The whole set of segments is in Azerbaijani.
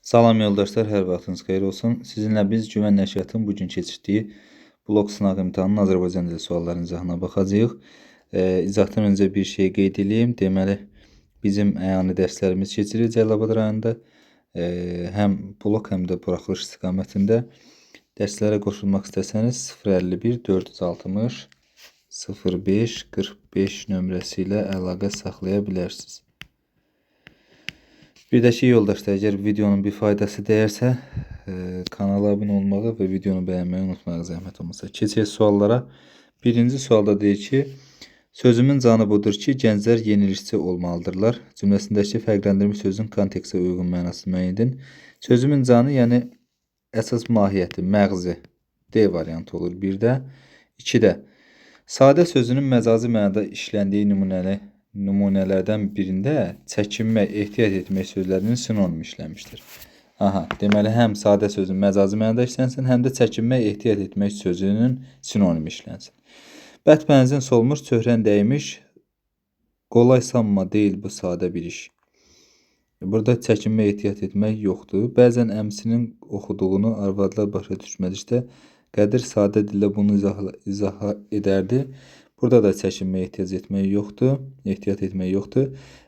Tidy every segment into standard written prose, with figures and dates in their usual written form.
Salam yoldaşlar, hər vaxtınız xeyir olsun. Sizinlə biz Güvən Nəşriyyatın bugün keçirdiyi blok sınaq imtahanının Azərbaycan dili suallarının izahına baxacağıq. İzahdan öncə bir şey qeyd edeyim. Deməli, bizim əyani dərslərimiz keçirir Cəlilabad rayonunda. Həm blok, həm də buraxılış istiqamətində. Dərslərə qoşulmaq istəsəniz 051 460 05 45 nömrəsi ilə əlaqə saxlaya bilərsiniz. Bir də ki yoldaşlar, əgər videonun bir faydası dəyərsə, kanala abunə olmağı və videonu bəyənməyi unutmayın zəhmət olmasa. Keçək suallara. Birinci sualda deyir ki, sözümün canı budur ki, gənclər yenilikçi olmalıdırlar. Cümləsindəki fərqləndirmiş sözün kontekstə uyğun mənasını müəyyən edin. Sözümün canı, yəni əsas mahiyyəti, məğzi D variantı olur bir də. 2-də sadə sözünün məcazi mənada işləndiyi nümunələrdən birində çəkinmək, ehtiyat etmək sözlərinin sinonim işlənmişdir. Deməli, həm sadə sözün məcazi mənada işlənsin, həm də çəkinmək, ehtiyat etmək sözünün sinonim işlənsin. Bət bənzin solmuş, çöhrən dəymiş, qolay sanma deyil bu sadə bir iş. Burada çəkinmək, ehtiyat etmək yoxdur. Bəzən əmsinin oxuduğunu arvadlar başa düşmədikdə Qədir sadə dillə bunu izah edərdi. Burada da çəkinmək, ehtiyat etmək yoxdur.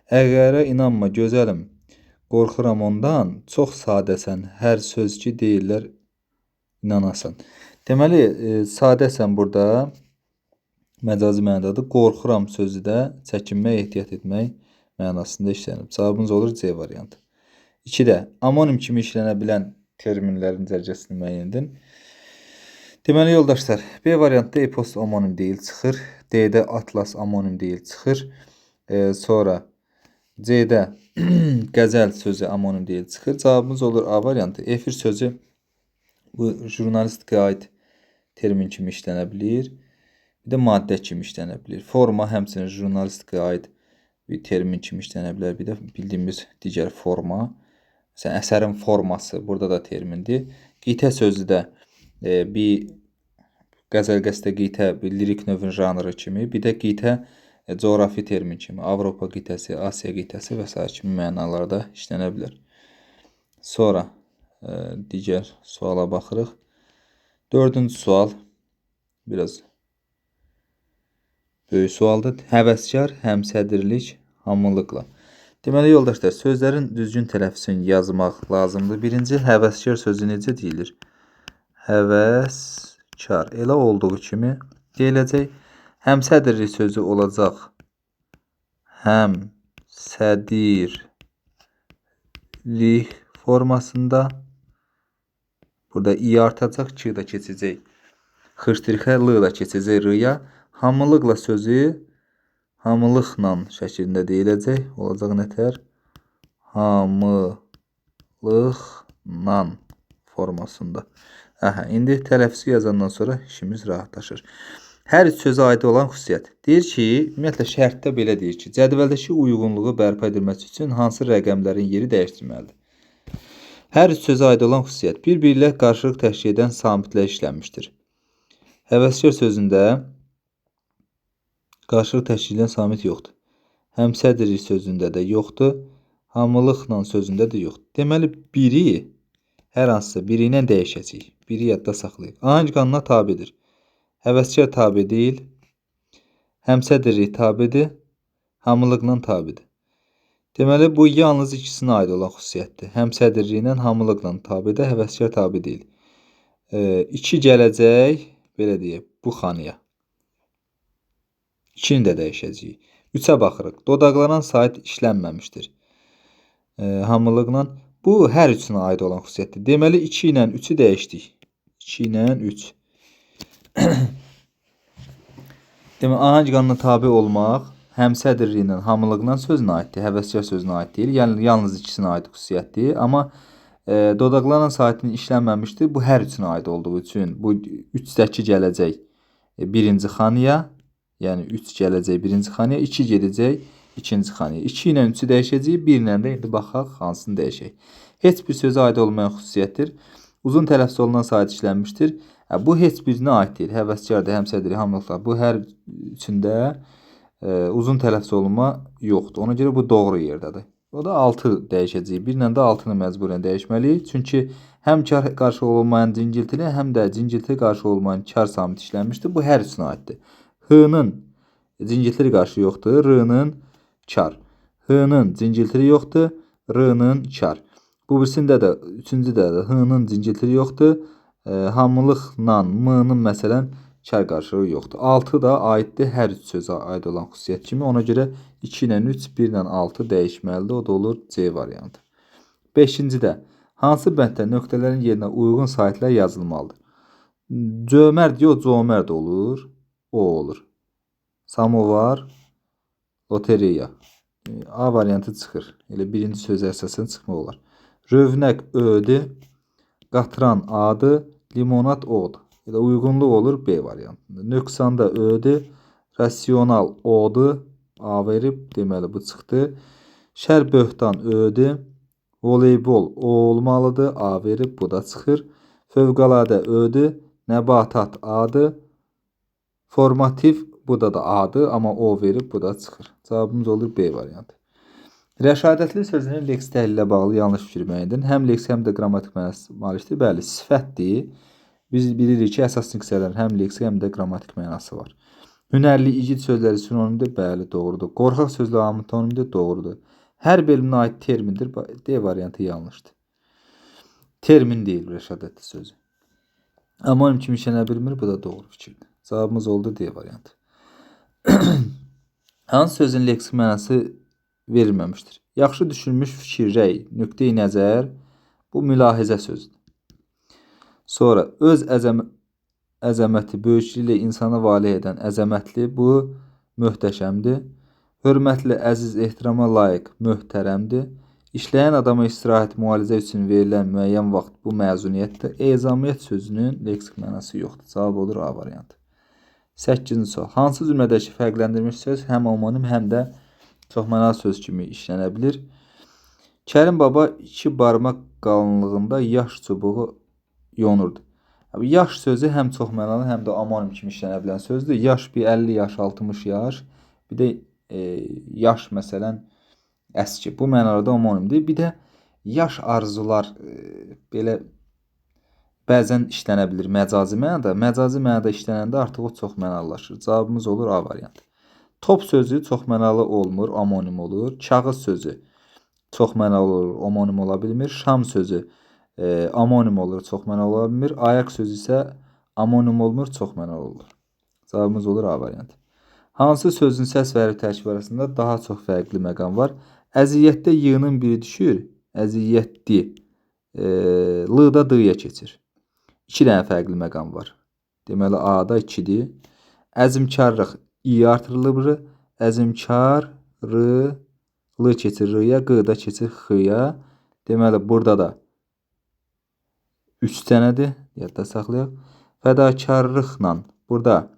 Əgərə inanma gözəlim, qorxuram ondan, çox sadəsən, hər söz ki deyirlər inanasan. Deməli, sadəsən burada məcazi mənadadır. Qorxuram sözü də çəkinmək, ehtiyat etmək mənasında işlənib. Cavabımız olur C variantı. 2-də amonim kimi işlənə bilən terminlərin dərəcəsini müəyyən edin. Deməli yoldaşlar, B variantda epos amonim deyil çıxır. D-də atlas amonim deyil çıxır. Sonra C-də qəzəl sözü amonim deyil çıxır. Cavabımız olur A variantı. Efir sözü bu jurnalistikaya aid termin kimi işlənə bilir. Bir də maddə kimi işlənə bilir. Forma həmçinin jurnalistikaya aid bir termin kimi işlənə bilər. Bir də bildiyimiz digər forma. Məsələn, əsərin forması burada da termindir. Qitə sözü də bir qəzəl qəstə qitə bir lirik növün janrı kimi, bir də qitə coğrafi termin kimi, Avropa qitəsi, Asiya qitəsi və s. kimi mənalarda işlənə bilər. Sonra digər suala baxırıq. 4-cü sual biraz böyük sualdır. Həvəskar, həmsədirlik, hamılıqla. Deməli yoldaşlar, sözlərin düzgün tələffüzünü yazmaq lazımdır. Birinci, həvəskar sözü necə deyilir? Həvəskar. Elə olduğu kimi deyiləcək. Həmsədirlik sözü olacaq. Həmsədirlik formasında. Burada i artacaq, ki da keçəcək. Xırştirxə, l da keçəcək r-ya. Hamılıqla sözü hamılıqla şəklində deyiləcək. Olacaq nətər? Hamılıqla formasında. İndi tələffüzü yazandan sonra işimiz rahatlaşır. Hər üç sözə aid olan xüsusiyyət. Deyir ki, ümumiyyətlə şərtdə belə deyir ki, cədvəldəki uyğunluğu bərpa edilməsi üçün hansı rəqəmlərin yeri dəyişdirməlidir? Hər üç sözə aid olan xüsusiyyət bir-biri ilə qarşılıq təşkil edən samitlər işlənmişdir. Həvəskar sözündə qarşılıq təşkil edən samit yoxdur. Həmsədirlik sözündə də yoxdur. Hamılıqla sözündə də yoxdur. Deməli, biri hər hansısa biri ilə dəyişəcək. Biri yadda saxlayıq. Ahəng qanuna tabidir. Həvəskar tabi deyil. Həmsədirlik tabidir. Hamılıqla tabidir. Deməli, bu yalnız ikisinə aid olan xüsusiyyətdir. Həmsədirliklə hamılıqla tabidir. Həvəskar tabi deyil. 2 gələcək, belə deyək, bu xanıya. 2-ni də dəyişəcəyik. 3-ə baxırıq. Dodaqlanan sait işlənməmişdir. Hamılıqla. Bu hər üçünə aid olan xüsusiyyətdir. Deməli 2 ilə 3-ü dəyişdik. 2 ilə 3. Deməli ahəng qanuna tabe olmaq həmsədirliklə, hamılıqla sözünə aiddir. Həvəskar sözünə aid deyil. Yəni yalnız ikisinə aid xüsusiyyətdir. Amma dodaqlanan saitin işlənməmişdir. Bu hər üçünə aid olduğu üçün bu 3-dəki gələcək birinci xanıya, yəni 3 gələcək birinci xanıya, 2 gedəcək ikinci xanıya. 2 ilə 3-ü dəyişəcəyik, 1 ilə də indi baxaq hansını dəyişək. Heç bir sözə aid olmayan xüsusiyyətdir. Uzun tələffüz olunan sait işlənmişdir. Bu heç birinə aid deyil. Həvəskardır, həmsədirlik, hamılıqla. Bu hər üçündə uzun tələffüz olunma yoxdur. Ona görə bu doğru yerdədir. O da 6 dəyişəcəyik. 1 ilə də 6-nı məcburən dəyişməliyik. Çünki həm kar qarşı olmayan cingiltili, həm də cingiltili qarşı olmayan kar samiti işlənmişdir. Bu hər üçünə aiddir. H-nın cingiltili qarşı yoxdur, R-nın kar. H-nın cingiltili yoxdur, R-nın kar. Bu birisində də, üçüncüdə də H-nın cingiltili yoxdur. Hamılıqla M-nın məsələn kar qarşılığı yoxdur. 6 da aiddir hər üç sözə aid olan xüsusiyyət kimi. Ona görə 2 ilə 3, 1 ilə 6 dəyişməlidir. O da olur C variantı. 5-cidə hansı bənddə nöqtələrin yerinə uyğun saitlər yazılmalıdır? Cömərd yox, cömərd olur. O olur. Samovar, lotereya. A variantı çıxır. Elə birinci sözə əsasən çıxmaq olar. Rövnəq Ö-dür. Qatran A-dır. Limonat O-dur. Elə uyğunluq olur B variantında. Nöqsanda Ö-dür. Rasional O-dur. A verib, deməli bu çıxdı. Şər böhtan Ö-dür. Voleybol O olmalıdır. A verib, bu da çıxır. Fövqəladə Ö-dür. Nəbatat A-dır. Formativ, bu da A-dır, amma O verib, bu da çıxır. Cavabımız olur B variantı. Rəşadətli sözünün leks təhlili ilə bağlı yanlış fikir müəyyən edin. Həm leks, həm də qrammatik mənası malikdir. Bəli, sifətdir. Biz bilirik ki, əsas diksiyələrin həm leksi, həm də qrammatik mənası var. Hünərli, igid sözləri sinonimdir. Bəli, doğrudur. Qorxaq sözləri antonimdir. Doğrudur. Hər bölümünə aid termindir. D variantı yanlışdır. Termin deyil rəşadətli sözü. Amonim kimi işlənə bilmir. Bu da doğru fikirdir. Cavabımız oldu D variantı. Hansı sözün leksik mənası verilməmişdir? Yaxşı düşünmüş fikir, rəy, nöqteyi nəzər, bu mülahizə sözüdür. Sonra öz əzəməti, böyüklüyü ilə insana valeh edən əzəmətli, bu möhtəşəmdir. Hörmətli, əziz, ehtirama layiq, möhtərəmdir. İşləyən adama istirahət, müalicə üçün verilən müəyyən vaxt, bu məzuniyyətdir. Ezamiyyət sözünün leksik mənası yoxdur. Cavab olur A variantı. 8-ci sual. Hansı cümlədəki fərqləndirilmiş söz həm homonim, həm də çoxmənalı söz kimi işlənə bilir? Kərim baba 2 barmaq qalınlığında yaş çubuğu yonurdu. Yaş sözü həm çoxmənalı, həm də amonim kimi işlənə bilən sözdür. Yaş bir 50 yaş, 60 yaş. Bir də yaş məsələn əski. Bu mənada amonimdir. Bir də yaş arzular belə bəzən işlənə bilir məcazi mənada. Məcazi mənada işlənəndə artıq o çoxmənalılaşır. Cavabımız olur A variantı. Top sözü çoxmənalı olmur, amonim olur. Kağız sözü çoxmənalı olur, amonim ola bilmir. Şam sözü amonim olur, çoxmənalı ola bilmir. Ayaq sözü isə amonim olmur, çoxmənalı olur. Cavabımız olur A variantı. Hansı sözün səs və hərf tərkibi arasında daha çox fərqli məqam var? Əziyyətdə y-nın biri düşür. Əziyyətli. L-da d-ya keçir. 2 dənə fərqli məqam var. Deməli A-da 2-dir. Əzmkarlıq i artırılır. Əzmkar r, l keçir r-ya, q-da keçir x-ya. Deməli burada da 3 dənədir. Yadda saxlayaq. Fədakarlıqla burada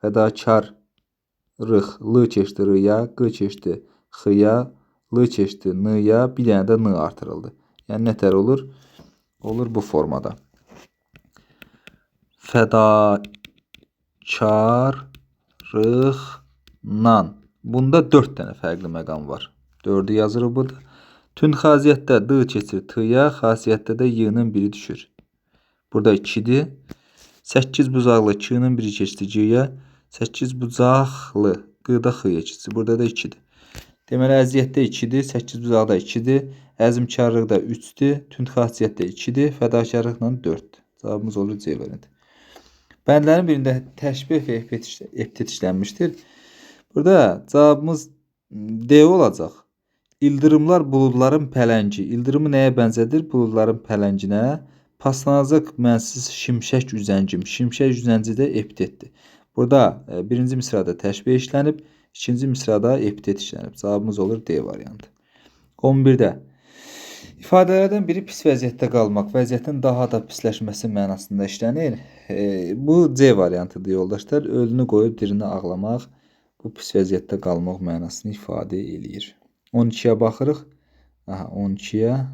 fədakarlıq l keçdi r-ya, q keçdi x-ya, l keçdi n-ya, bir dənə də n artırıldı. Yəni nətər olur? Olur bu formada. Fədakarlıqla. Bunda 4 dənə fərqli məqam var. 4'ü yazırıq burada. Tün xasiyyətdə d keçir t-ya, xasiyyətdə də y-nın biri düşür. Burada 2'dir. 8 bucaqlı k-nın biri keçdi g-ya. 8 bucaqlı q-da x-ya keçdi. Burada da 2'dir. Deməli əziyyətdə 2'dir. 8 bucaqda 2'dir. Əzmkarlıqda 3'dür. Tün xasiyyətdə 2'dir. Fədakarlıqla 4'dür. Cavabımız olur C variantı. Bəndlərin birində təşbih və epitet işlənmişdir. Burada cavabımız D olacaq. İldırımlar buludların pələngi. İldırımı nəyə bənzədir? Buludların pələnginə. Paslanacaq mənsiz şimşək üzəncim. Şimşək üzənci də epitetdir. Burada birinci misrada təşbih işlənib. İkinci misrada epitet işlənib. Cavabımız olur D variantı. 11'də. İfadələrdən biri pis vəziyyətdə qalmaq, vəziyyətin daha da pisləşməsi mənasında işlənir. Bu C variantıdır yoldaşlar. Ölünü qoyub dirini ağlamaq, bu pis vəziyyətdə qalmaq mənasını ifadə eləyir. 12'yə baxırıq. 12'yə.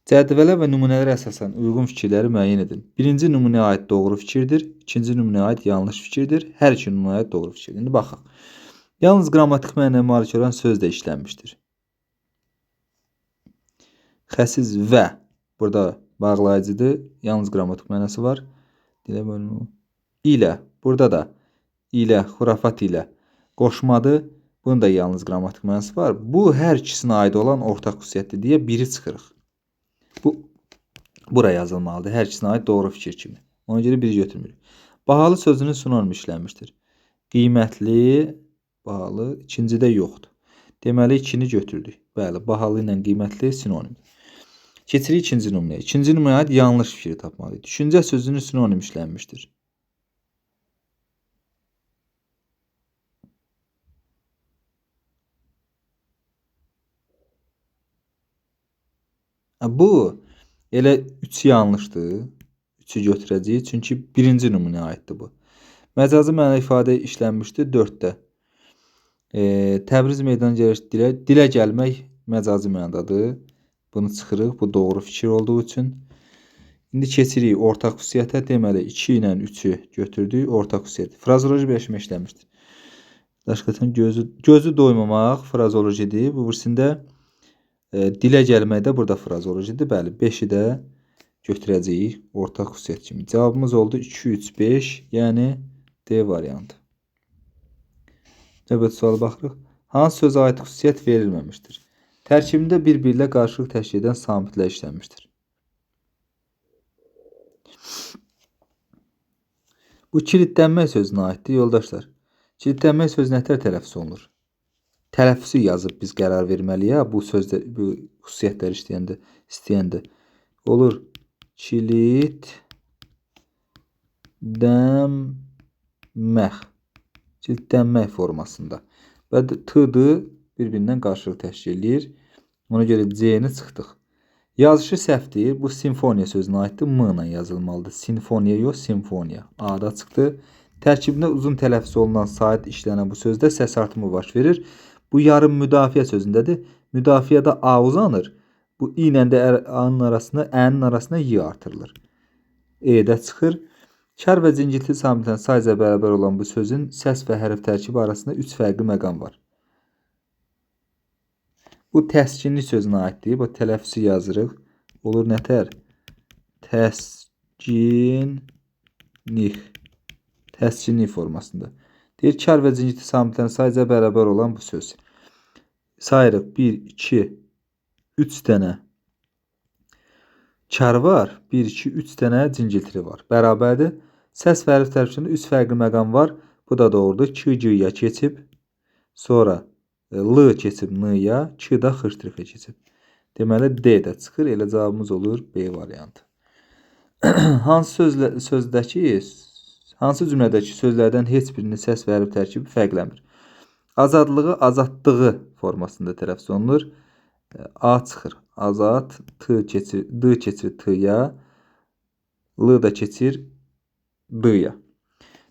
Cədvələ və nümunələrə əsasən uyğun fikirləri müəyyən edin. Birinci nümunəyə aid doğru fikirdir. İkinci nümunəyə aid yanlış fikirdir. Hər iki nümunəyə aid doğru fikirdir. İndi baxaq. Yalnız qrammatik mənaya malik olan söz də işlənmişdir. Xəsis və burada bağlayıcıdır. Yalnız qrammatik mənası var. Dilə bölünmə. İlə. Burada da ilə, xurafat ilə qoşmadır. Bunun da yalnız qrammatik mənası var. Bu hər ikisinə aid olan ortaq xüsusiyyətdir deyə biri çıxırıq. Bu bura yazılmalıdır. Hər ikisinə aid doğru fikir kimi. Ona görə biri götürmürük. Bahalı sözünün sinonim işlənmişdir. Qiymətli, bahalı ikincidə yoxdur. Deməli 2-ni götürdük. Bəli, bahalı ilə qiymətli sinonimdir. Keçirik ikinci nümunəyə. İkinci nümunəyə aid yanlış fikri tapmalıyıq. Düşüncə sözünün sinonim işlənmişdir. Bu elə 3 yanlışdır. 3-ü götürəcəyik. Çünki birinci nümunəyə aiddir bu. Məcazi məna ifadə işlənmişdir 4-də. Təbriz meydan gəlişi dilə gəlmək məcazi mənadadır. Bunu çıxırıq. Bu doğru fikir olduğu üçün. İndi keçirik ortaq xüsusiyyətə. Deməli 2 ilə 3-ü götürdük. Ortaq xüsusiyyət. Frazoloji birləşmə işlənmişdir. Daşqatan gözü doymamaq frazolojidir. Bu birisində dilə gəlməkdə burada frazolojidir. Bəli, 5-i də götürəcəyik ortaq xüsusiyyət kimi. Cavabımız oldu 2, 3, 5. Yəni D variantı. Növbəti suala baxırıq. Hansı sözə aid xüsusiyyət verilməmişdir? Tərkibində bir-biri ilə qarşılıq təşkil edən samitlər işlənmişdir. Bu kilitlənmək sözünə aiddir, yoldaşlar. Kilitlənmək sözü nətər tələffüz olunur? Tələffüzü yazıb biz qərar verməliyik. Bu sözdə bu xüsusiyyətlər istəyəndə olur kilitlənmək. Kilitlənmək formasında. Və t-dır bir-birindən qarşılıq təşkil edir. Ona görə C-ni çıxdıq. Yazışı səhvdir. Bu simfoniya sözünə aiddir. M ilə yazılmalıdır. Sinfoniya yox, simfoniya. A-da çıxdı. Tərkibində uzun tələffüz olunan sait işlənən bu sözdə səs artımı baş verir. Bu yarım müdafiə sözündədir. Müdafiədə A uzanır. Bu i ilə də a'nın arasında, ənin arasında y artırılır. E-də çıxır. Kar və cingilti samitlərin sayca bərabər olan bu sözün səs və hərf tərkibi arasında 3 fərqli məqam var. Bu təskinli sözünə aiddir. Bu tələffüzü yazırıq. Olur nətər? Təskinlik. Təskinlik formasında. Deyir, kar və cingilti samitlərin sayca bərabər olan bu söz. Sayırıq 1, 2, 3 dənə kar var. 1, 2, 3 dənə cingiltili var. Bərabərdir. Səs və hərf tərkibində 3 fərqli məqam var. Bu da doğrudur. K-ya keçib. Sonra L keçib N-ya. K-da xırtırıqa keçib. Deməli D-də çıxır. Elə cavabımız olur B variantı. Hansı cümlədəki sözlərdən heç birinin səs və hərf tərkibi fərqlənmir? Azadlığı azadlığı formasında tələffüz olunur. A çıxır. Azad, D keçir T-ya, L da keçir D-ya.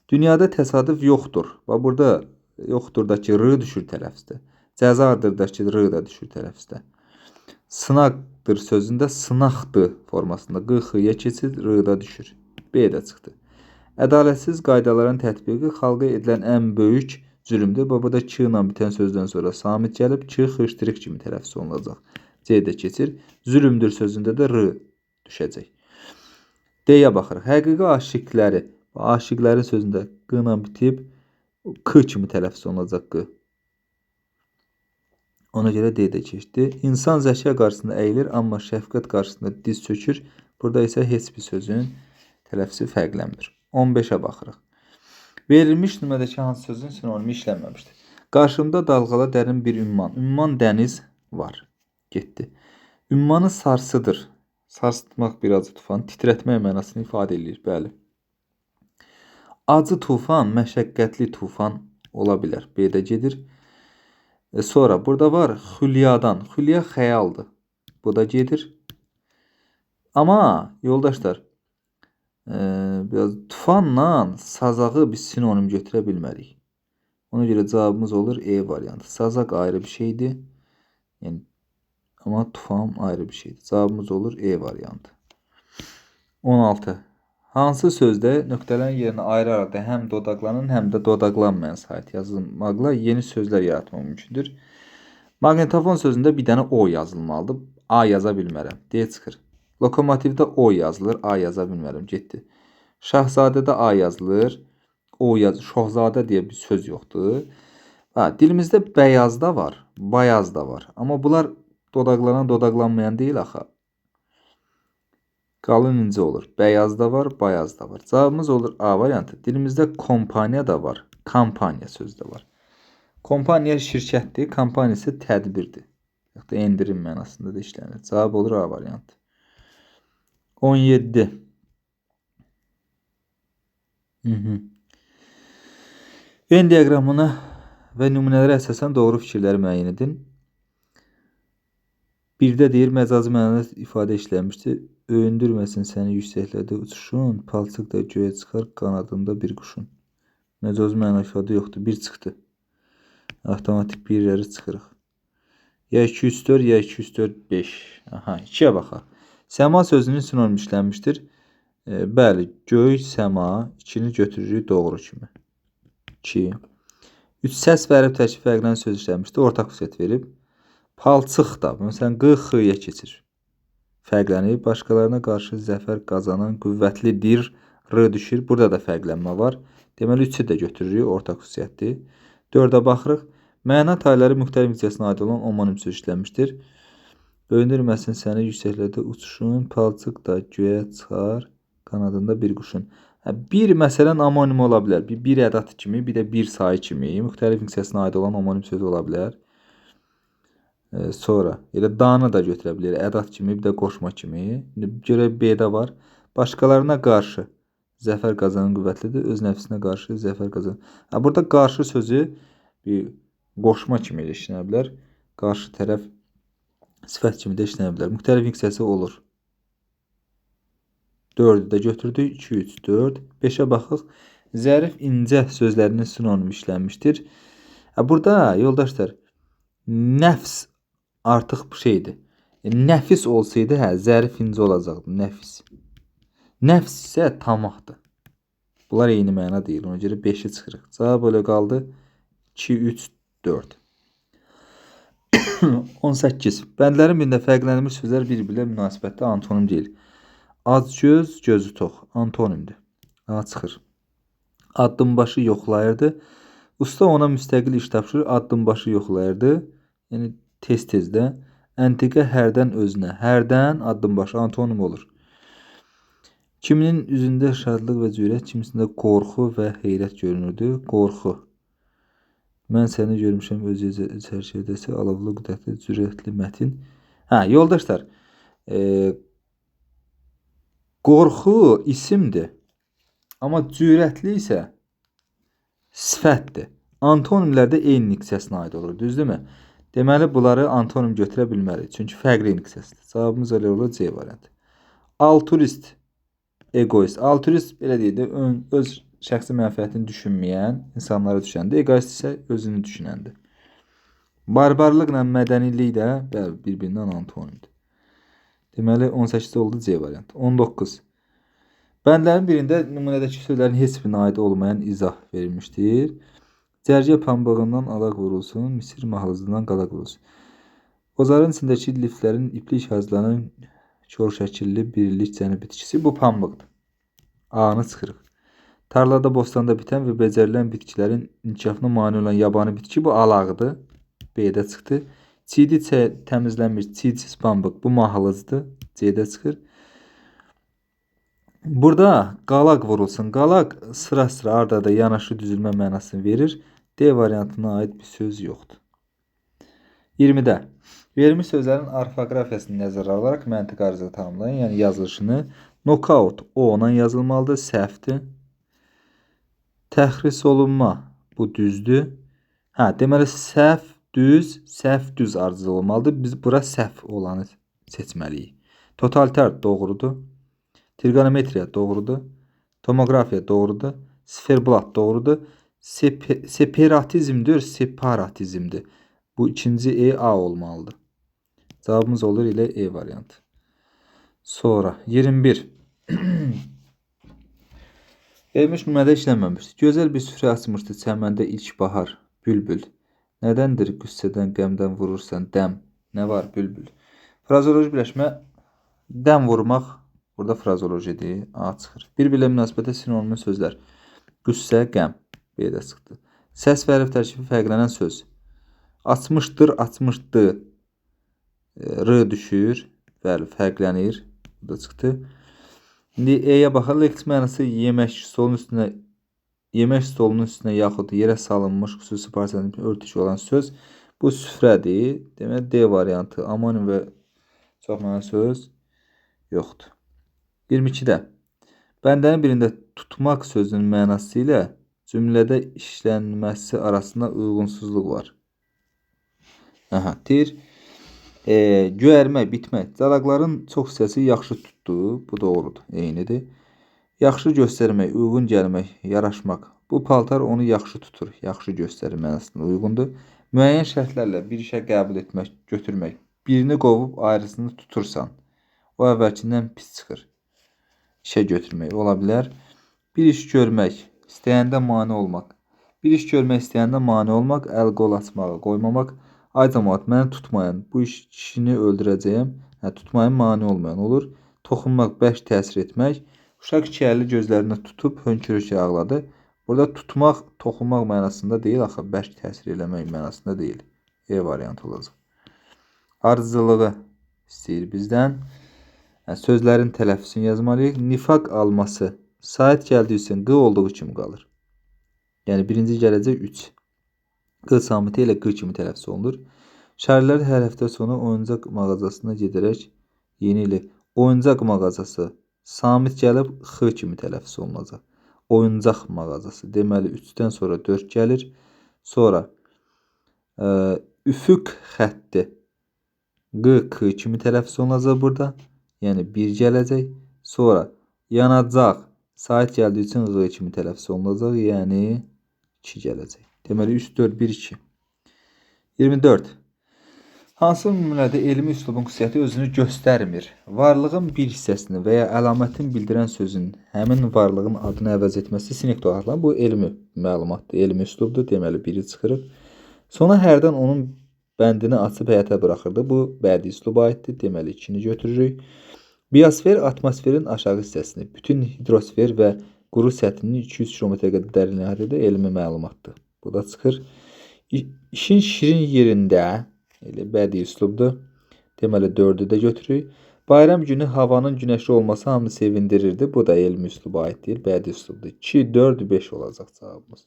Dünyada təsadüf yoxdur. Və burada yoxdurdakı R düşür tələffüzdə. Cəzadırdakı R da düşür tələffüzdə. Sınaqdır sözündə sınaqdır formasında Q-ya keçir, R da düşür. B də çıxdı. Ədalətsiz qaydaların tətbiqi xalqa edilən ən böyük zülümdür. Burada K ilə bitən sözdən sonra samit gəlib, K xırtırıq kimi tələffüz olunacaq. C-də keçir. Zülümdür sözündə də R düşəcək. D-yə baxırıq. Həqiqi aşiqləri. Aşiqlərin sözündə Q ilə bitib, K kimi tələffüz olunacaq Q. Ona görə D-də keçdi. İnsan zəka qarşısında əyilir, amma şəfqət qarşısında diz çökür. Burada isə heç bir sözün tələffüzü fərqlənmir. 15-ə baxırıq. Verilmiş nümunədəki hansı sözün sinonimi işlənməmişdir? Qarşımda dalğala dərin bir ümman. Ümman dəniz var. Getdi. Ümmanı sarsıdır. Sarsıtmaq bir acı tufan. Titrətmək mənasını ifadə edir. Bəli. Acı tufan, məşəqqətli tufan ola bilər. B-də gedir. Sonra burada var xülyadan. Xülya xəyaldır. Bu da gedir. Amma yoldaşlar, biraz tufanla sazağı biz sinonim götürə bilmərik. Ona görə cavabımız olur E variantı. Sazaq ayrı bir şeydir. Yəni, amma tufan ayrı bir şeydir. Cavabımız olur E variantı. 16. Hansı sözdə nöqtələrin yerinə ayrı-ayrı həm dodaqlanan, həm də dodaqlanmayan sait yazılmaqla yeni sözlər yaratmaq mümkündür? Maqnitofon sözündə bir dənə O yazılmalıdır. A yaza bilmərəm. D çıxır. Lokomotivdə O yazılır. A yaza bilmərəm. Getdi. Şahzadədə A yazılır. O yazılır. Şahzadə deyə bir söz yoxdur. Ha, dilimizdə bəyaz da var, bayaz da var. Amma bunlar dodaqlanan, dodaqlanmayan deyil axı. Qalın incə olur. Bəyaz da var, bayaz da var. Cavabımız olur A variantı. Dilimizdə kompaniya da var. Kampaniya sözü də var. Kompaniya şirkətdir, kampaniya isə tədbirdir. Yaxud da endirim mənasında da işlənir. Cavab olur A variantı. 17. Venn diaqramına və nümunələrə əsasən doğru fikirləri müəyyən edin. Birdə deyir, məcazi mənada ifadə işlənmişdir. Öyündürməsin səni yüksəklərdə uçuşun, palçıq da göyə çıxar qanadında bir quşun. Məcazi məna ifadə yoxdur. 1 çıxdı. Avtomatik birləri çıxırıq. Ya 2, 3, 4, ya 2, 3, 4, 5. Aha, 2-yə baxaq. Səma sözünün sinonim işlənmişdir. Bəli, göy, səma, 2-ni götürürük doğru kimi. 2. 3 səs verib tərkib fərqlənən söz işlənmişdir. Ortaq xüsusiyyət verib. Palçıq da, məsələn, Q-X-yə keçir. Fərqlənib. Başqalarına qarşı zəfər qazanan qüvvətlidir. R düşür. Burada da fərqlənmə var. Deməli, 3-ü də götürürük. Ortaq xüsusiyyətdir. 4-ə baxırıq. Məna tayları müxtəlif hissəsinə aid olan omonim söz işlənmişdir. Öyündürməsin səni yüksəklərdə uçuşun, palçıq da göyə çıxar qanadında bir quşun. Bir məsələn amonim ola bilər. Bir ədat kimi, bir də bir sayı kimi müxtəlif hissəsinə aid olan omonim söz ola bilər. Sonra elə danı da götürə bilər. Ədat kimi, bir də qoşma kimi. Görək B-də var. Başqalarına qarşı zəfər qazanan qüvvətlidir. Öz nəfsinə qarşı zəfər qazanan. Burada qarşı sözü bir qoşma kimi də işlənə bilər. Qarşı tərəf sifət kimi də işlənə bilər. Müxtəlif hissəsi olur. 4-ü də götürdük. 2, 3, 4. 5-ə baxıq. Zərif incə sözlərinin sinonim işlənmişdir. Burada yoldaşlar nəfs artıq bir şeydir. Nəfis olsaydı, zərif incə olacaqdı. Nəfis. Nəfs isə tamahdır. Bunlar eyni məna deyil. Ona görə 5-i çıxırıq. Cavab elə qaldı. 2, 3, 4. 18. Bəndlərin birində fərqlənmiş sözlər bir-birlə münasibətdə antonim deyil. Acgöz, gözü tox. Antonimdir. A çıxır. Addımbaşı yoxlayırdı. Usta ona müstəqil iş tapşırır. Addımbaşı yoxlayırdı. Yəni tez-tez də. Əntiqə hərdən özünə. Hərdən addımbaşı antonim olur. Kiminin üzündə şadlıq və cürət, kimisində qorxu və heyrət görünürdü. Qorxu. Mən səni görmüşəm öz çərçivədəsi, alovlu, qüdrətli, cürətli, mətin. Yoldaşlar, qorxu isimdir. Amma cürətli isə sifətdir. Antonimlərdə eyni hissəsinə aid olur, düzdürmü? Deməli, bunları antonim götürə bilmərik. Çünki fərqli hissəsidir. Cavabımız elə olur C variantı. Altruist, egoist. Altruist belə deyil də, öz şəxsi mənfəətini düşünməyən, insanlara düşəndir. Egoist isə özünü düşünəndir. Barbarlıqla mədənilik də bir-birindən antonimdir. Deməli, 18-də oldu C variantı. 19. Bəndlərin birində nümunədəki sözlərin heç birinə aid olmayan izah verilmişdir. Cərgə pambığından alaq vurulsun, misir mahlıcından qalaq vurulsun. Ozarın içindəki liflərin iplik hazırlanan kör şəkilli birlik cəni bitkisi bu pambıqdır. A-nı çıxırıq. Tarlada, bostanda bitən və becərilən bitkilərin inkişafına mane olan yabani bitki bu alağıdır. B-də çıxdı. Çiğdi təmizlənmiş çiğsiz pambıq bu mahlıcdır. C-də çıxır. Burada qalaq vurulsun. Qalaq sıra-sıra arda yanaşı düzülmə mənasını verir. D variantına aid bir söz yoxdur. 20-də verilmiş sözlərin orfoqrafiyasını nəzərə alaraq məntiq arızı tamamlayın. Yəni yazılışını. Knockout O-la yazılmalıdır. Səhvdir. Təxris olunma bu düzdür. Deməli səhv düz ardıcıl olmalıdır. Biz bura səhv olanı seçməliyik. Totalitar doğrudur. Trigonometriya doğrudur. Tomografiya doğrudur. Siferblat doğrudur. Separatizmdir, separatizmdir. Bu ikinci E-A olmalıdır. Cavabımız olur ilə E variantı. Sonra 21. Vermiş nümunədə işlənməmişdir. Gözəl bir süfrə açmışdı çəməndə ilk bahar, bülbül. Nədəndir qüssədən, qəmdən vurursan dəm? Nə var bülbül? Frazoloji birləşmə dən vurmaq burada frazolojidir. A çıxır. Bir-birlə münasibətdə sinonimli sözlər. Qüssə, qəm. B də çıxdı. Səs və hərf tərkibi fərqlənən söz. Açmışdır, açmışdı. R düşür. Bəli, fərqlənir. Bu da çıxdı. İndi E-yə baxaq. Leks mənası yemək stolunun üstünə yaxud yerə salınmış xüsusi parçanın örtüşü olan söz. Bu süfrədir. Demək D variantı. Amonim və çox məna söz yoxdur. 22-də. Bəndənin birində tutmaq sözünün mənası ilə cümlədə işlənməsi arasında uyğunsuzluq var. Deyir. Göyərmək, bitmək. Calaqların çox hissəsi yaxşı tutdu. Bu doğrudur. Eynidir. Yaxşı göstərmək, uyğun gəlmək, yaraşmaq. Bu paltar onu yaxşı tutur, yaxşı göstərir mənasında uyğundur. Müəyyən şərtlərlə bir işə qəbul etmək, götürmək. Birini qovub ayrısını tutursan, o əvvəlkindən pis çıxır. İşə götürmək ola bilər. Bir iş görmək, istəyəndə mane olmaq. Bir iş görmək istəyəndə mane olmaq, əl qol açmağa qoymamaq. Ay cəmaət, məni tutmayın, bu işini öldürəcəyəm. Tutmayın, mane olmayan olur. Toxunmaq, bərk təsir etmək. Uşaq iki əlli gözlərini tutub hönkürüklə ağladı. Burada tutmaq, toxunmaq mənasında deyil, axı bərk təsir eləmək mənasında deyil. E variantı olacaq. Ardıcılığı istəyir bizdən. Sözlərin tələffüzünü yazmalıyıq. Nifaq alması. Sait gəldiyi üçün q olduğu kimi qalır. Yəni birinci gələcək 3. Q samiti ilə q kimi tələffüz olunur. Şairlər hər həftə sonu oyuncaq mağazasına gedərək yeni ili oyuncaq mağazası samit gəlib x kimi tələffüz olunacaq. Oyuncaq mağazası. Deməli 3-dən sonra 4 gəlir. Sonra üfüq xətti q kimi tələffüz olunacaq burada. Yəni 1 gələcək. Sonra yanacaq sait gəldiyi üçün q kimi tələffüz olunacaq. Yəni 2 gələcək. Deməli 3, 4, 1, 2. 24. Hansı nümunədə elmi üslubun xüsusiyyəti özünü göstərmir? Varlığın bir hissəsini və ya əlamətin bildirən sözün həmin varlığın adını əvəz etməsi sinektor adlanır. Bu elmi məlumatdır, elmi üslubdur. Deməli biri çıxırıq. Sonra hərdən onun bəndini açıb həyata buraxırdı. Bu bədii üsluba aiddir. Deməli 2-ni götürürük. Biosfer atmosferin aşağı hissəsini, bütün hidrosfer və quru səthinin 200 km qədər dərinlikdə elmi məlumatdır. Bu da çıxır. İşin şirin yerində elə bədii üslubdur. Deməli 4-ü də götürürük. Bayram günü havanın günəşli olması hamını sevindirirdi. Bu da elmi üsluba aid deyil, bədii üslubdur. 2, 4, 5 olacaq cavabımız.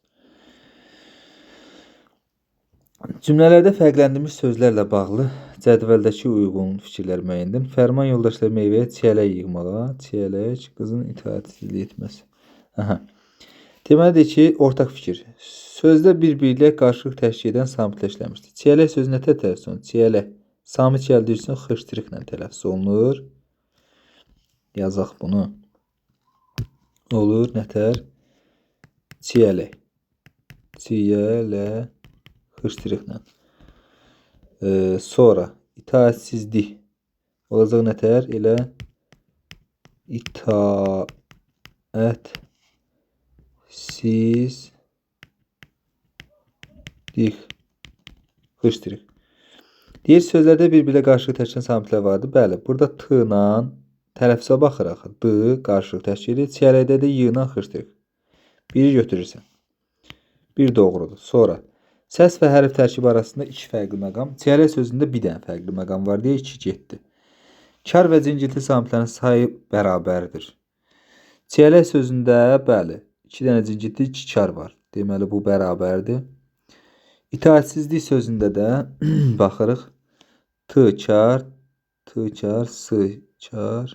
Cümlələrdə fərqləndirilmiş sözlərlə bağlı cədvəldəki uyğun fikirlər müəyyən edin. Fərman yoldaşları meyvəyə çiyələk yığmağa, çiyələk qızın itaətsizlik etməsi. Deməlidir ki, ortaq fikir. Sözdə bir-biri ilə qarşılıq təşkil edən samitlə işləmişdir. Çiyələk sözü nətər tələffüz olunur? Çiyələk samit gəldiyi üçün xıştırıqla tələffüz olunur. Yazaq bunu. Olur nətər? Çiyələk. Çiyələk xıştırıqla. Sonra itaətsizlik olacaq nətər? Elə itaətsiz xıştırıq. Deyir sözlərdə bir-birlə qarşılıq təşkil edən samitlər vardır. Bəli, burada t ilə tələffüzə baxırıq. D qarşılıq təşkil edir. Çiyələkdə də y ilə xıştırıq. Biri götürürsən. Bir doğrudur. Sonra səs və hərf tərkibi arasında 2 fərqli məqam. Çiyələk sözündə bir dənə fərqli məqam var deyə 2 getdi. Kar və cingilti samitlərin sayı bərabərdir. Çiyələk sözündə bəli 2 dənə cingilti 2 kar var. Deməli bu bərabərdir. İtaətsizlik sözündə də baxırıq. T kar, s kar.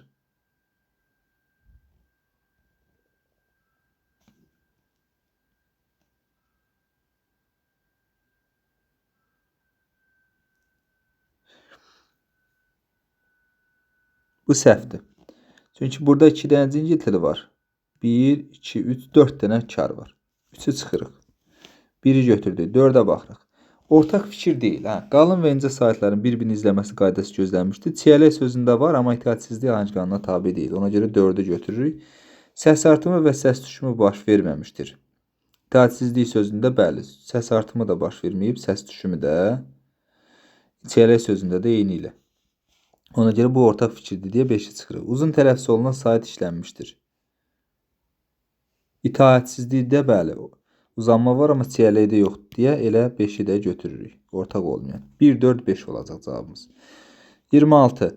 Bu səhvdir. Çünki burada 2 dənə cingiltili var. 1, 2, 3, 4 dənə kar var. 3'ü çıxırıq. 1'i götürdük. 4'ə baxırıq. Ortaq fikir deyil. Qalın və incə saitlərin bir-birini izləməsi qaydası gözlənmişdir. Çiyələk sözündə var, amma itaətsizlik hangi qanuna tabi deyil. Ona görə 4'ü götürürük. Səs artımı və səs düşümü baş verməmişdir. İtaətsizlik sözündə bəli, səs artımı da baş verməyib, səs düşümü də. Çiyələk sözündə də eyni ilə. Ona göre bu ortak fikirdir diye 5'i çıxırıq. Uzun tələffüz olunan sayt işlənmişdir. İtaətsizlikdə bəli, uzanma var amma çiyələkdə yoxdur deyə elə 5'i də götürürük. Ortaq olmayan. 1, 4, 5 olacaq cavabımız. 26.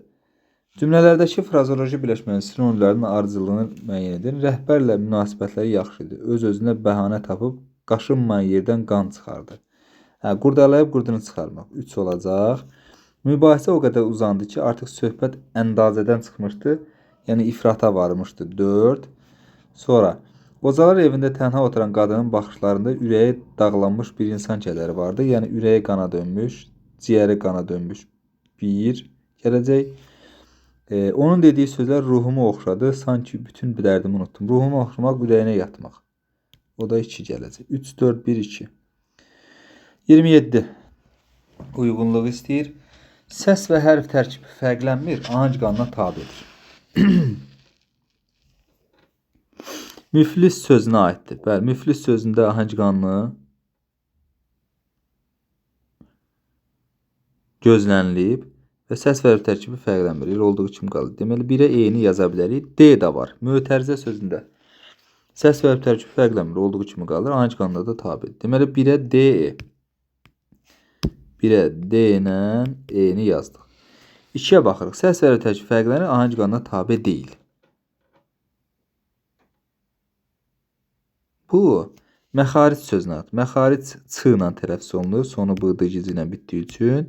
Cümlələrdəki frazoloji birləşmənin sinonimlərinin ardıcıllığını müəyyən edin. Rəhbərlə münasibətləri yaxşıdır. Öz-özünə bəhanə tapıb qaşınmayan yerdən qan çıxardı. Qurdalayıb qurdunu çıxarmaq. 3 olacaq. Mübahisə o qədər uzandı ki, artıq söhbət əndazədən çıxmışdı. Yəni ifrata varmışdı. 4. Sonra qocalar evində tənha oturan qadının baxışlarında ürəyi dağlanmış bir insan kədəri vardı. Yəni ürəyi qana dönmüş, ciyəri qana dönmüş. 1 gələcək. Onun dediği sözler ruhumu oxşadı. Sanki bütün bir dərdimi unuttum. Ruhumu oxşamaq, ürəyinə yatmaq. O da 2 gələcək. 3, 4, 1, 2. 27. Uyğunluq istəyir. Səs və hərf tərkibi fərqlənmir. Ahəng qanuna tabidir. Müflis sözünə aiddir. Bəli, müflis sözündə ahəng qanunu gözlənilib və səs və hərf tərkibi fərqlənmir. Elə olduğu kimi qalır. Deməli, 1'ə E-ni yaza bilərik. D də var. Mötərizə sözündə səs və hərf tərkibi fərqlənmir. Olduğu kimi qalır. Ahəng qanuna da tabidir. Deməli, 1'ə D, E. 1'ə D ilə E-ni yazdıq. 2'yə baxırıq. Səs və hərf tərkibi fərqlənir. Ahəng qanuna tabi deyil. Bu məxaric sözünə aid. Məxaric ç ilə tələffüz olunur. Sonu bıdı gizi ilə bitdiyi üçün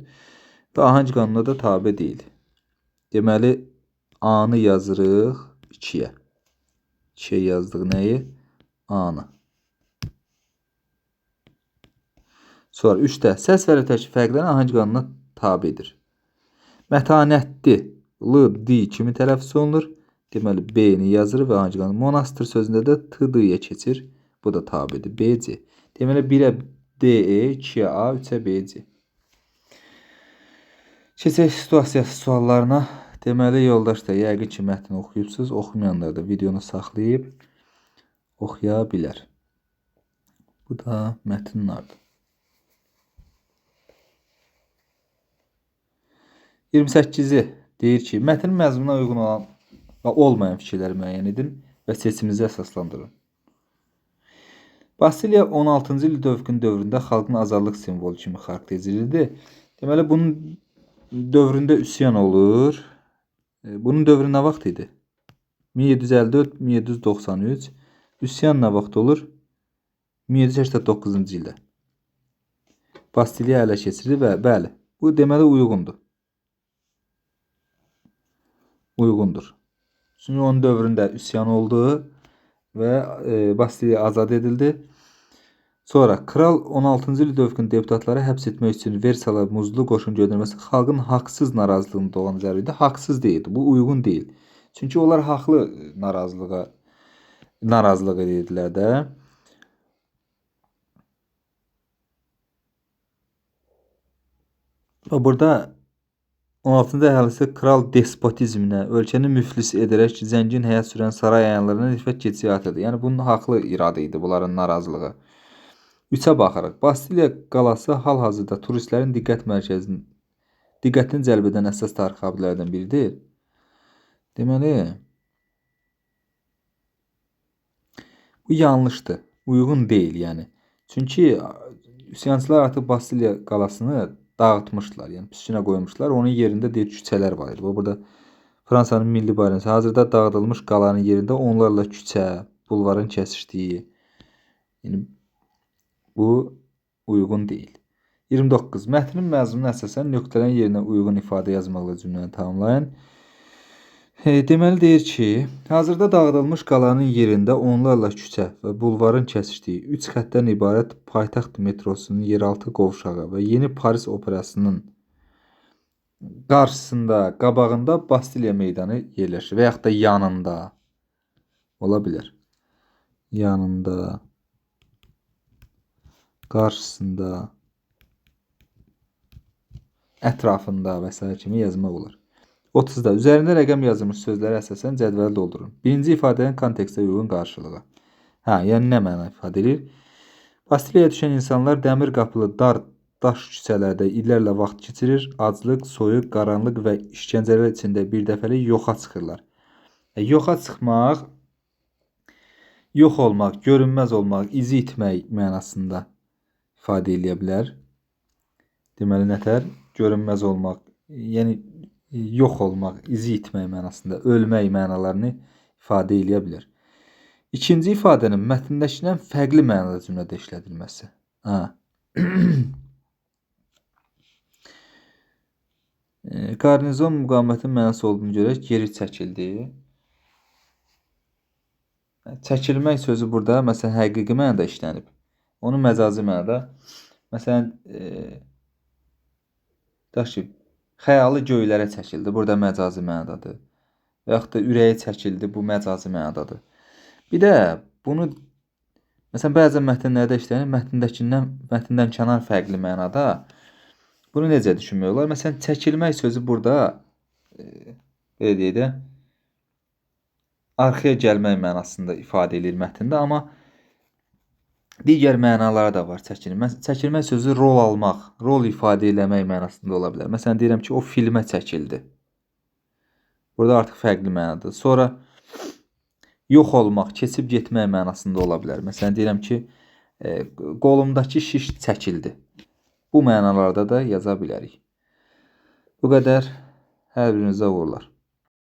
və ahəng qanununa da tabe deyil. Deməli, A-nı yazırıq 2'yə. 2'yə yazdıq nəyi? A-nı. Sonra 3'də səs və hərf tərkibi fərqlənir, ahəng qanununa tabedir. Mətanətli, l, d kimi tələffüz olunur. Deməli, B-ni yazırıq və ahəng qanunu. Monastır sözündə də t-dıya keçir. Bu da tabidir. B, C. Deməli, 1'ə D, E, 2'yə A, 3'ə B, C. Keçək situasiyası suallarına. Deməli, yoldaş da yəqin ki, mətni oxuyubsuz. Oxumayanlar da videonu saxlayıb oxuya bilər. Bu da mətnin adı. 28'i deyir ki, mətnin məzmununa uyğun olan və olmayan fikirləri müəyyən edin və seçiminizi əsaslandırın. Basiliya 16-cı Lüdovkin dövründə xalqın azadlıq simvolu kimi xarakterizledi. Deməli, bunun dövründə üsyan olur. Bunun dövrü nə vaxt idi? 1754-1793. Üsyan nə vaxt olur? 1789-cu ildə. Bastiliya ələ keçirildi və bəli, bu deməli uyğundur. Uyğundur. Çünki onun dövründə üsyan oldu və Bastiliya azad edildi. Sonra kral 16-cı Lüdovkin deputatları həbs etmək üçün Versala muzlu qoşun göndərməsi xalqın haqsız narazılığını doğan zəruriydi. Haqsız deyildi. Bu uyğun deyil. Çünki onlar haqlı narazılıq edirdilər də. Və burada 16-cı əhalisi kral despotizminə, ölkəni müflis edərək zəngin həyat sürən saray əyanlarına rüşvət keçiyi atırdı. Yəni bunun haqlı iradə idi bunların narazılığı. 3'ə baxırıq. Bastiliya qalası hal-hazırda turistlərin diqqətini cəlb edən əsas tarixi abidələrdən biridir. Deməli, bu yanlışdır. Uyğun deyil yəni. Çünki üsyançılar artıq Bastiliya qalasını dağıtmışlar. Yəni püskünə qoymuşlar. Onun yerində deyir küçələr var idi. Burada Fransanın milli bayrağısı hazırda dağıdılmış qalanın yerində onlarla küçə, bulvarın kəsişdiyi. Yəni bu uyğun deyil. 29. Mətnin məzmununa əsasən nöqtələrin yerinə uyğun ifadə yazmaqla cümləni tamamlayın. Deməli deyir ki, hazırda dağıdılmış qalanın yerində onlarla küçə və bulvarın kəsişdiyi 3 xəttdən ibarət paytaxt metrosunun yeraltı qovşağı və Yeni Paris Operasının qarşısında, qabağında Bastiliya meydanı yerləşir və yaxud da yanında ola bilər. Yanında, qarşısında, ətrafında və s. kimi yazmaq olar. 30'da üzərində rəqəm yazılmış sözlərə əsasən cədvəli doldurun. Birinci ifadənin kontekstə uyğun qarşılığı. Yəni nə məna ifadə edir? Bastiliyaya düşən insanlar dəmir qapılı dar daş küçələrdə illərlə vaxt keçirir. Aclıq, soyuq, qaranlıq və işgəncələr içində bir dəfəlik yoxa çıxırlar. Yoxa çıxmaq, yox olmaq, görünməz olmaq, izi itmək mənasında ifadə edə bilər. Deməli nətər? Görünməz olmaq, yəni yox olmaq, izi itmək mənasında, ölmək mənalarını ifadə edə bilər. İkinci ifadənin mətndəkindən fərqli mənada cümlədə işlədilməsi. Qarnizon müqavimətin mənası olduğunu görək, geri çəkildi. Çəkilmək sözü burada məsələn həqiqi mənada işlənib. Onu məcazi mənada, məsələn, xəyalı göylərə çəkildi. Burada məcazi mənadadır. Və yaxud da ürəyə çəkildi. Bu məcazi mənadadır. Bir də bunu məsələn bəzən mətnlərdə işlənir. Mətndən kənar fərqli mənada. Bunu necə düşünmək olar? Məsələn, çəkilmək sözü burada belə deyək də arxaya gəlmək mənasında ifadə edilir mətndə, amma digər mənaları da var çəkilmək. Çəkilmək sözü rol almaq, rol ifadə eləmək mənasında ola bilər. Məsələn, deyirəm ki, o filmə çəkildi. Burada artıq fərqli mənadır. Sonra yox olmaq, keçib getmək mənasında ola bilər. Məsələn, deyirəm ki, qolumdakı şiş çəkildi. Bu mənalarda da yaza bilərik. Bu qədər. Hər birinizə uğurlar.